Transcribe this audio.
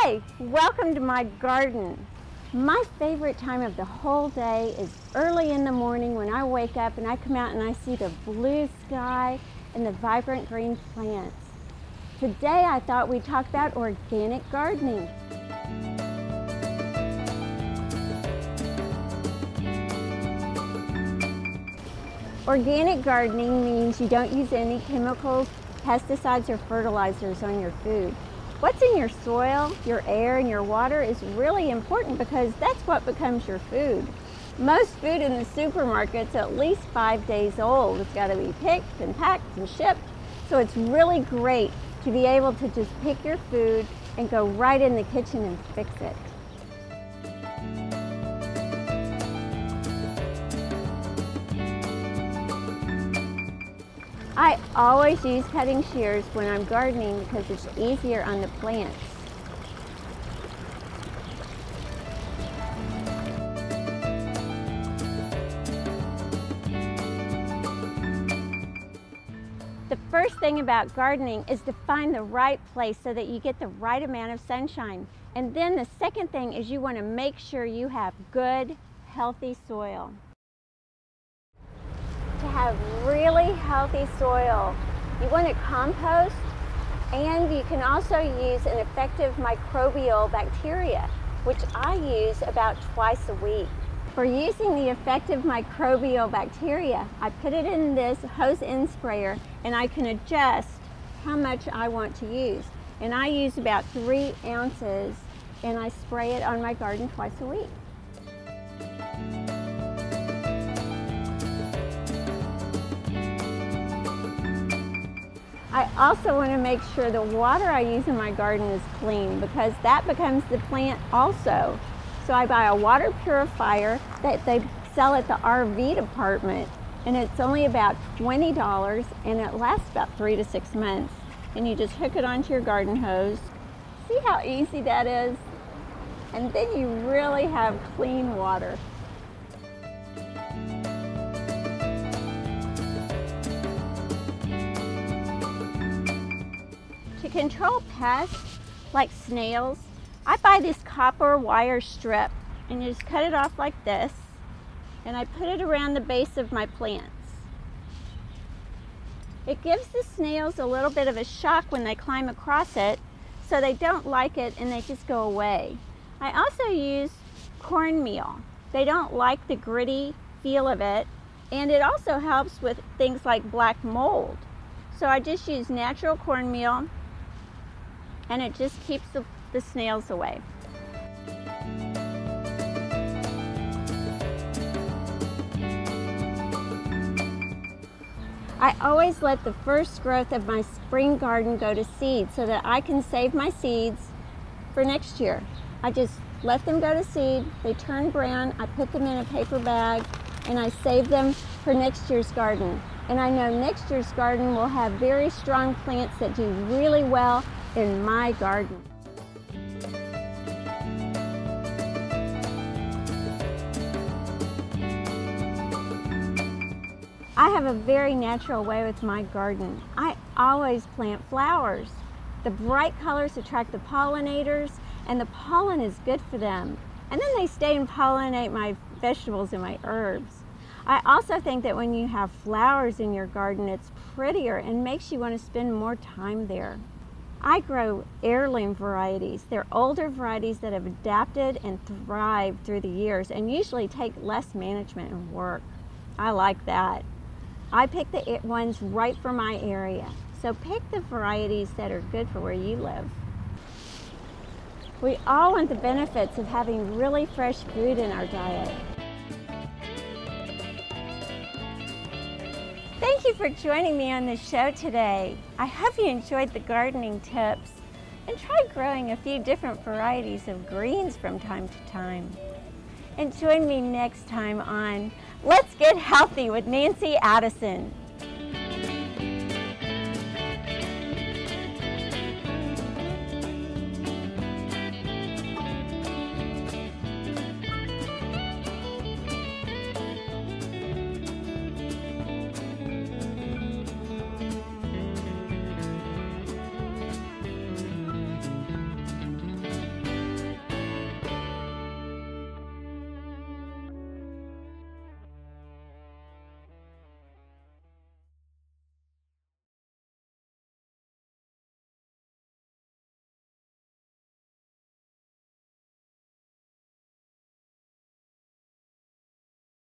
Hi, welcome to my garden. My favorite time of the whole day is early in the morning when I wake up and I come out and I see the blue sky and the vibrant green plants. Today I thought we'd talk about organic gardening. Organic gardening means you don't use any chemicals, pesticides, or fertilizers on your food. What's in your soil, your air, and your water is really important because that's what becomes your food. Most food in the supermarket's at least 5 days old. It's got to be picked and packed and shipped. So it's really great to be able to just pick your food and go right in the kitchen and fix it. I always use cutting shears when I'm gardening because it's easier on the plants. The first thing about gardening is to find the right place so that you get the right amount of sunshine. And then the second thing is you want to make sure you have good, healthy soil. To have really healthy soil, you want to compost, and you can also use an effective microbial bacteria, which I use about twice a week. For using the effective microbial bacteria, I put it in this hose end sprayer and I can adjust how much I want to use. And I use about 3 ounces and I spray it on my garden twice a week. I also want to make sure the water I use in my garden is clean because that becomes the plant also. So I buy a water purifier that they sell at the RV department, and it's only about $20 and it lasts about 3 to 6 months. And you just hook it onto your garden hose. See how easy that is? And then you really have clean water. To control pests like snails, I buy this copper wire strip and you just cut it off like this and I put it around the base of my plants. It gives the snails a little bit of a shock when they climb across it, so they don't like it and they just go away. I also use cornmeal. They don't like the gritty feel of it, and it also helps with things like black mold. So I just use natural cornmeal and it just keeps the snails away. I always let the first growth of my spring garden go to seed so that I can save my seeds for next year. I just let them go to seed, they turn brown, I put them in a paper bag, and I save them for next year's garden. And I know next year's garden will have very strong plants that do really well in my garden. I have a very natural way with my garden. I always plant flowers. The bright colors attract the pollinators, and the pollen is good for them. And then they stay and pollinate my vegetables and my herbs. I also think that when you have flowers in your garden, it's prettier and makes you want to spend more time there. I grow heirloom varieties. They're older varieties that have adapted and thrived through the years and usually take less management and work. I like that. I pick the ones right for my area. So pick the varieties that are good for where you live. We all want the benefits of having really fresh food in our diet. Thank you for joining me on the show today. I hope you enjoyed the gardening tips and try growing a few different varieties of greens from time to time. And join me next time on Let's Get Healthy with Nancy Addison.